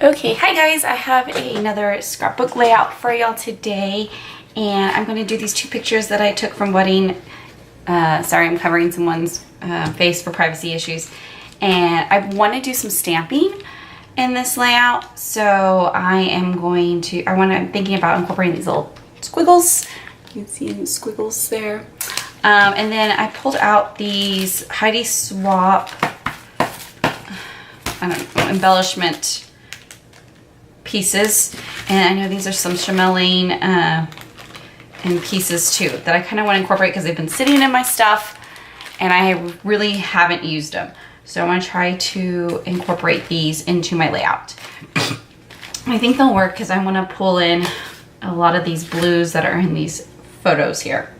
Okay, hi guys, I have another scrapbook layout for y'all today, and I'm going to do these two pictures that I took from wedding. Sorry, I'm covering someone's face for privacy issues, and I want to do some stamping in this layout, so I'm thinking about incorporating these little squiggles. You can see the squiggles there. And then I pulled out these Heidi Swapp, embellishment pieces, and I know these are some Shimelle and pieces too that I kind of want to incorporate because they've been sitting in my stuff and I really haven't used them. So I'm going to try to incorporate these into my layout. I think they'll work because I want to pull in a lot of these blues that are in these photos here.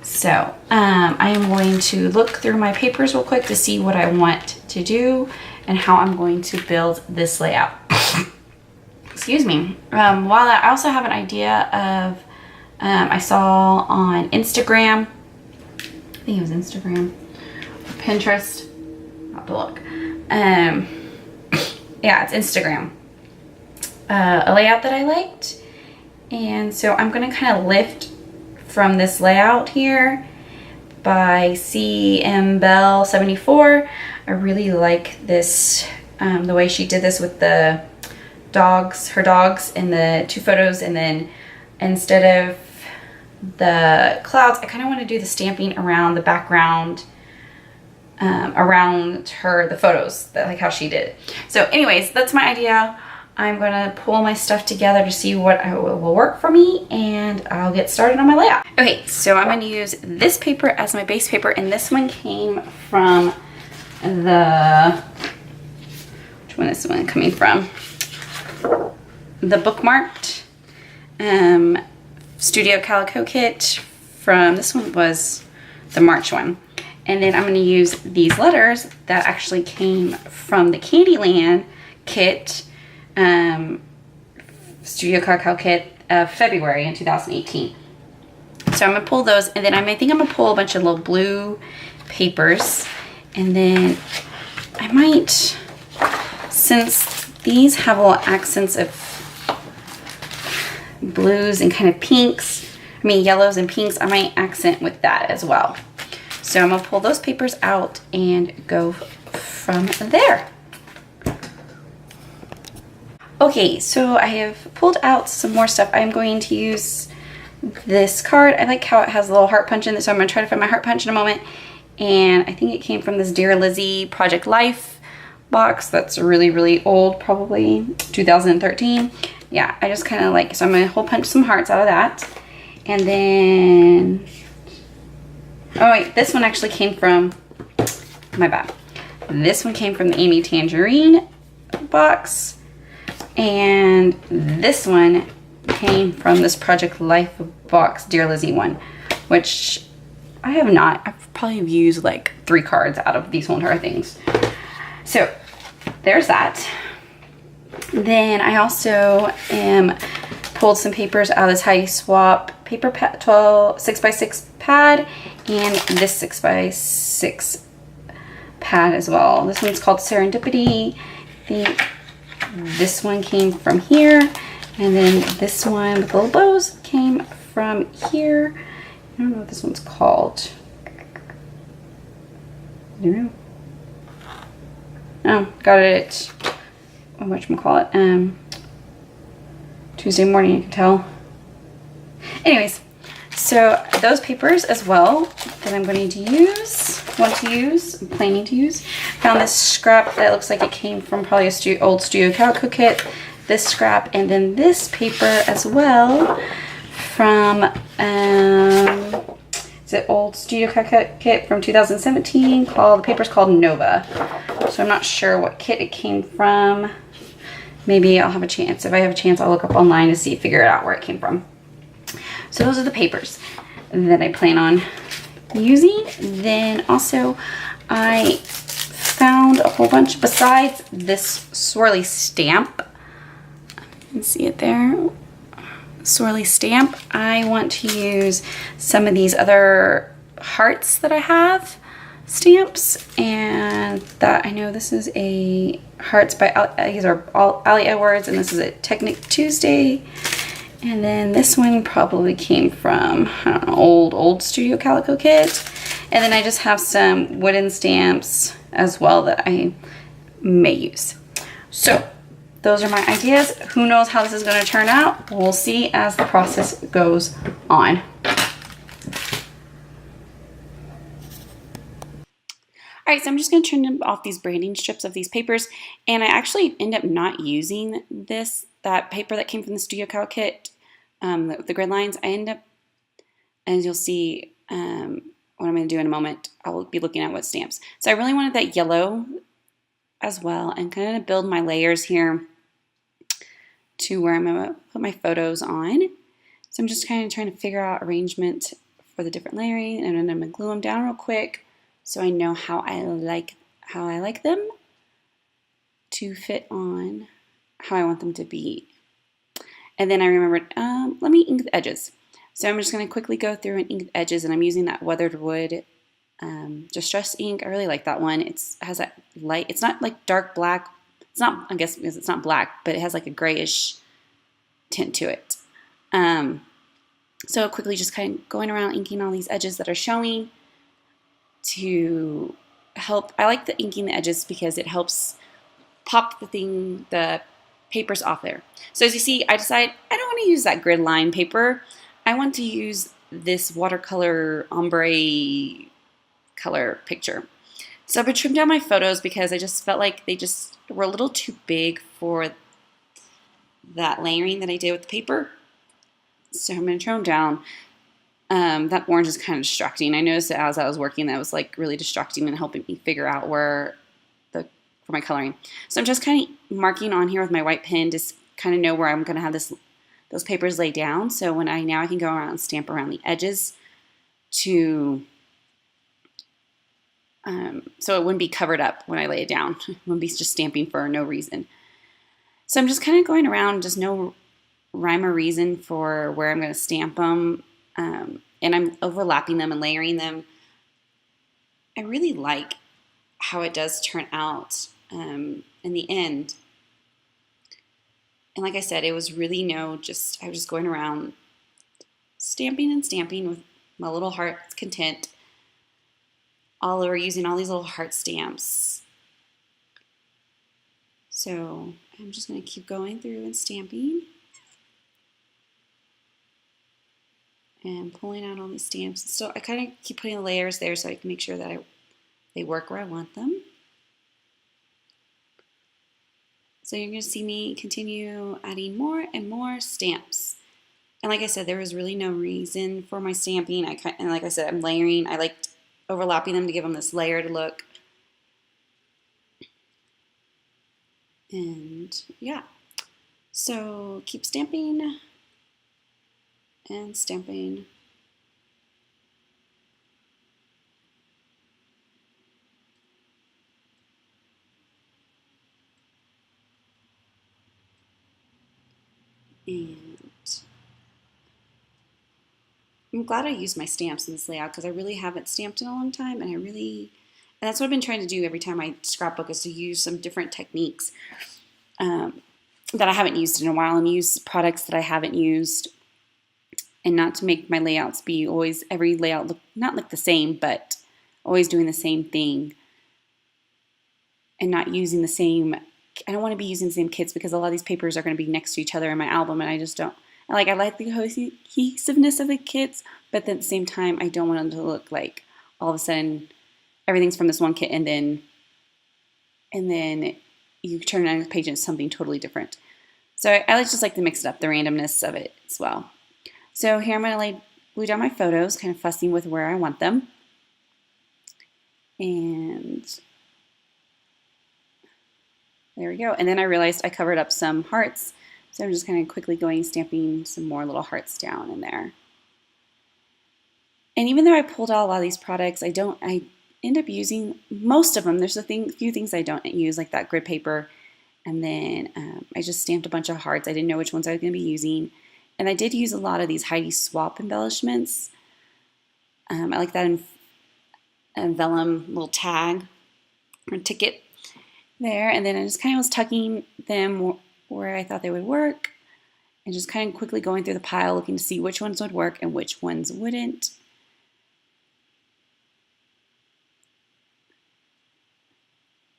So I am going to look through my papers real quick to see what I want to do and how I'm going to build this layout. Excuse me. While I also have an idea of, I saw on Instagram, I think it was Instagram, or Pinterest, I'll have to look. Yeah, it's Instagram. A layout that I liked. And so I'm going to kind of lift from this layout here by Embell 74. I really like this, the way she did this with the dogs, her dogs in the two photos, and then instead of the clouds, I kind of want to do the stamping around the background, around her, the photos, like how she did. So anyways, that's my idea. I'm going to pull my stuff together to see what will work for me, and I'll get started on my layout. Okay, so I'm going to use this paper as my base paper, and this one came from the, which one is this one coming from? The Bookmarked Studio Calico kit from, this one was the March one. And then I'm going to use these letters that actually came from the Candyland kit, Studio Calico kit of February in 2018. So I'm going to pull those, and then I think I'm going to pull a bunch of little blue papers, and then I might, since these have little accents of blues and kind of pinks, yellows and pinks, I might accent with that as well. So I'm going to pull those papers out and go from there. Okay, so I have pulled out some more stuff. I'm going to use this card. I like how it has a little heart punch in it, so I'm going to try to find my heart punch in a moment. And I think it came from this Dear Lizzie Project Life box that's really, really old, probably 2013. Yeah, I just kind of like, so I'm going to hole punch some hearts out of that. And then, oh wait, this one actually came from, my bad. This one came from the Amy Tangerine box. And this one came from this Project Life box, Dear Lizzie one, which I have not, I've probably used like 3 cards out of these whole entire things. So there's that. Then I also pulled some papers out of this Heidi Swapp paper pad, 6x6 pad, and this 6x6 pad as well. This one's called Serendipity. I think this one came from here, and then this one with little bows came from here. I don't know what this one's called. I don't know. Oh, got it at, whatchamacallit, Tuesday morning, I can tell. Anyways, so those papers as well that I'm going to use, I'm planning to use. Found this scrap that looks like it came from probably a old Studio Calico kit. This scrap, and then this paper as well from, it's an old Studio Calico kit from 2017 the paper's called Nova. So I'm not sure what kit it came from. Maybe I'll have a chance. If I have a chance, I'll look up online to figure it out where it came from. So those are the papers that I plan on using. Then also I found a whole bunch besides this swirly stamp. You can see it there. Swirly stamp. I want to use some of these other hearts that I have, stamps, and that I know this is a Hearts by, these are all Ali Edwards, and this is a Technic Tuesday. And then this one probably came from, I don't know, old Studio Calico kit. And then I just have some wooden stamps as well that I may use. So those are my ideas. Who knows how this is going to turn out? We'll see as the process goes on. All right, so I'm just going to turn off these branding strips of these papers, and I actually end up not using that paper that came from the Studio Calico kit, the grid lines. I end up, as you'll see, what I'm going to do in a moment, I will be looking at what stamps. So I really wanted that yellow as well, and kind of build my layers here to where I'm going to put my photos on. So I'm just kind of trying to figure out arrangement for the different layering, and then I'm going to glue them down real quick so I know how I like them to fit on how I want them to be. And then I remembered, let me ink the edges. So I'm just going to quickly go through and ink the edges, and I'm using that Weathered Wood Distress ink. I really like that one. It has that light, it's not like dark black. It's not, I guess because it's not black, but it has like a grayish tint to it. So quickly just kind of going around inking all these edges that are showing to help. I like the inking the edges because it helps pop the papers off there. So as you see, I decide I don't want to use that grid line paper. I want to use this watercolor ombre color picture. So I've been trimmed down my photos because I just felt like they just were a little too big for that layering that I did with the paper. So I'm going to trim them down. That orange is kind of distracting. I noticed that as I was working, that was like really distracting and helping me figure out where for my coloring. So I'm just kind of marking on here with my white pen to kind of know where I'm going to have those papers laid down. So when now I can go around and stamp around the edges to so it wouldn't be covered up when I lay it down. It wouldn't be just stamping for no reason. So I'm just kind of going around, just no rhyme or reason for where I'm going to stamp them. And I'm overlapping them and layering them. I really like how it does turn out in the end. And like I said, it was really I was just going around stamping and stamping with my little heart's content all over, using all these little heart stamps. So I'm just going to keep going through and stamping and pulling out all these stamps. So I kind of keep putting the layers there so I can make sure that they work where I want them. So you're going to see me continue adding more and more stamps. And like I said, there was really no reason for my stamping. And like I said, I'm layering. I liked overlapping them to give them this layered look. And yeah, so keep stamping and stamping. And I'm glad I used my stamps in this layout because I really haven't stamped in a long time, and that's what I've been trying to do every time I scrapbook, is to use some different techniques that I haven't used in a while, and use products that I haven't used, and not to make my layouts be always every layout not look the same, but always doing the same thing and not using the same. I don't want to be using the same kits because a lot of these papers are going to be next to each other in my album, and I just don't. I like the cohesiveness of the kits, but at the same time, I don't want them to look like all of a sudden everything's from this one kit, and then you turn on a page and it's something totally different. So I just like to mix it up, the randomness of it as well. So here I'm going to glue down my photos, kind of fussing with where I want them. And there we go. And then I realized I covered up some hearts. So I'm just kind of quickly stamping some more little hearts down in there. And even though I pulled out a lot of these products, I end up using most of them. There's few things I don't use, like that grid paper. And then I just stamped a bunch of hearts. I didn't know which ones I was going to be using. And I did use a lot of these Heidi Swapp embellishments. I like that in vellum little tag or ticket. there, and then I just kind of was tucking them where I thought they would work, and just kind of quickly going through the pile looking to see which ones would work and which ones wouldn't.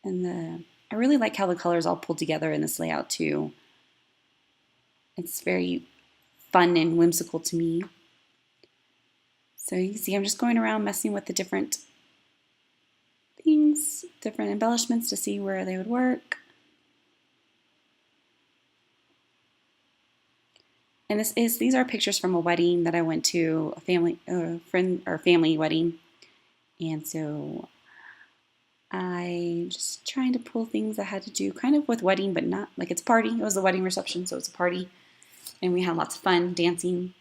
And I really like how the colors all pulled together in this layout too. It's very fun and whimsical to me. So you can see I'm just going around messing with the different things, different embellishments to see where they would work. And these are pictures from a wedding that I went to, a family wedding. And so I just trying to pull things that had to do kind of with wedding, but not like it's a party. It was a wedding reception, so it's a party. And we had lots of fun dancing.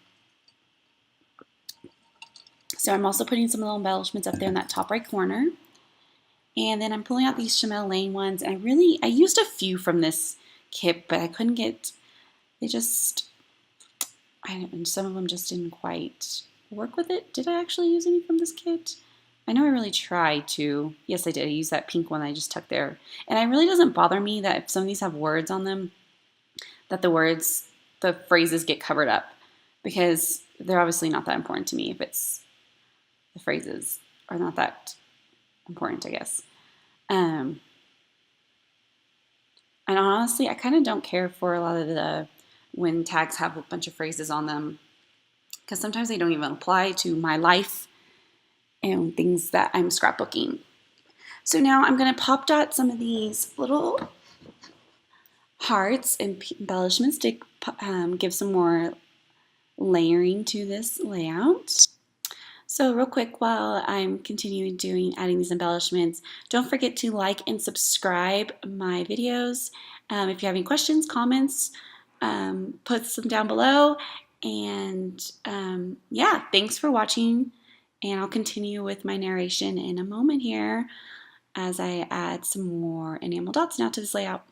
So I'm also putting some little embellishments up there in that top right corner. And then I'm pulling out these Shimelle Lane ones. And I used a few from this kit, but I couldn't get, some of them just didn't quite work with it. Did I actually use any from this kit? I know I really tried to. Yes, I did. I used that pink one that I just tucked there. And it really doesn't bother me that if some of these have words on them, that the phrases get covered up, because they're obviously not that important to me if it's the phrases are not that important, I guess. And honestly, I kind of don't care for a lot of when tags have a bunch of phrases on them, because sometimes they don't even apply to my life and things that I'm scrapbooking. So now I'm going to pop dot some of these little hearts and embellishments to give some more layering to this layout. So real quick, while I'm continuing adding these embellishments, don't forget to like and subscribe my videos. If you have any questions, comments, put some down below. And yeah, thanks for watching. And I'll continue with my narration in a moment here as I add some more enamel dots now to this layout.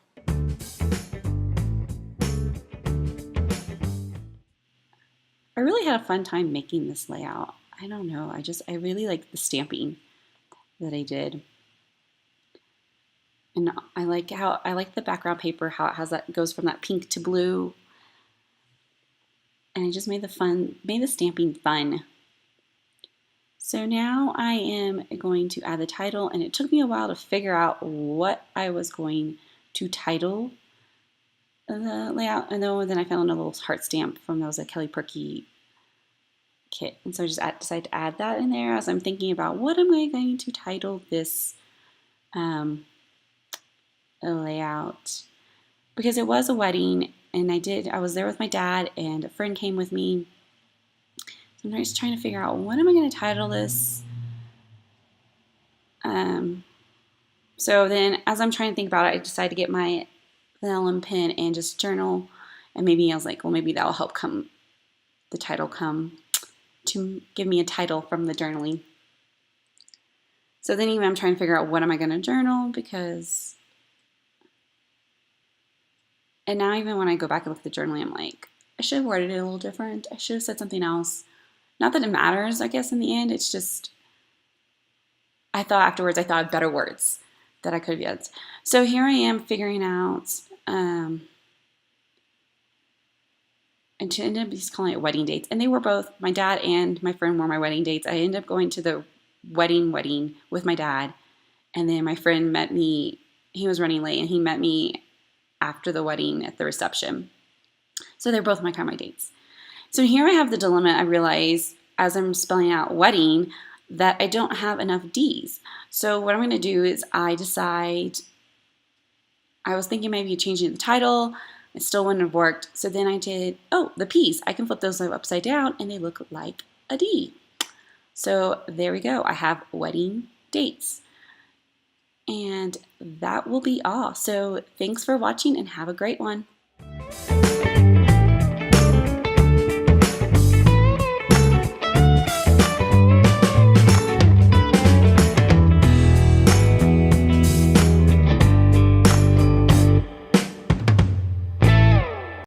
I really had a fun time making this layout. I don't know, I really like the stamping that I did. And I like the background paper, how it has goes from that pink to blue. And I just made the stamping fun. So now I am going to add the title, and it took me a while to figure out what I was going to title the layout. And then I found a little heart stamp from a Kelly Perky kit. And so I just decided to add that in there as I'm thinking about what am I going to title this layout. Because it was a wedding, and I was there with my dad, and a friend came with me. So I'm just trying to figure out what am I going to title this. So then as I'm trying to think about it, I decided to get my vellum pen and just journal. And maybe I was like, well, maybe that'll help the title come to give me a title from the journaling. So then even I'm trying to figure out what am I going to journal, and now even when I go back and look at the journaling, I'm like, I should have worded it a little different. I should have said something else. Not that it matters, I guess, in the end. It's just, I thought of better words that I could have used. So here I am figuring out, and to end up just calling it wedding dates. And they were both, my dad and my friend were my wedding dates. I ended up going to the wedding with my dad. And then my friend met me, he was running late, and he met me after the wedding at the reception. So they're both my dates. So here I have the dilemma. I realize as I'm spelling out wedding that I don't have enough D's. So what I'm going to do is I was thinking maybe changing the title. It still wouldn't have worked. So then I did, the P's. I can flip those upside down and they look like a D. So there we go. I have wedding dates. And that will be all. So thanks for watching and have a great one.